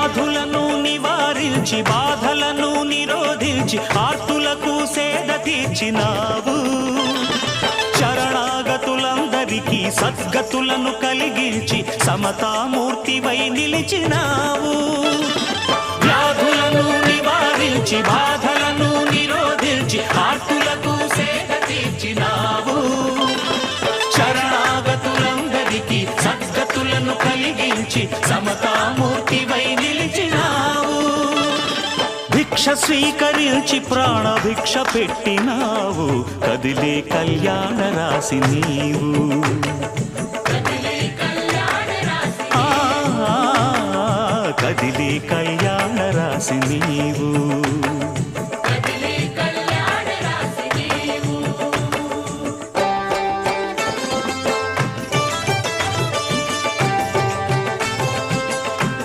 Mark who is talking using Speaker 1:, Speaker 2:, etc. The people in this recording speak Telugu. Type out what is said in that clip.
Speaker 1: వ్యాధులను నివారించి బాధలను నిరోధించి ఆర్తులకు సేద తీర్చినావు. శరణాగతులందరికీ సద్గతులను కలిగించి సమతామూర్తివై నిలిచినావు. వ్యాధులను నివారించి బాధలను నిరోధించి ఆర్తులకు సేద తీర్చినావు. శరణాగతులందరికీ సద్గతులను కలిగించి సమతామూర్తివై నిలిచినావు. భిక్ష స్వీకరించి ప్రాణభిక్ష పెట్టినావు. కదిలే కళ్యాణ రాశి నీవు. కదిలే కళ్యాణ రాశి నీవు.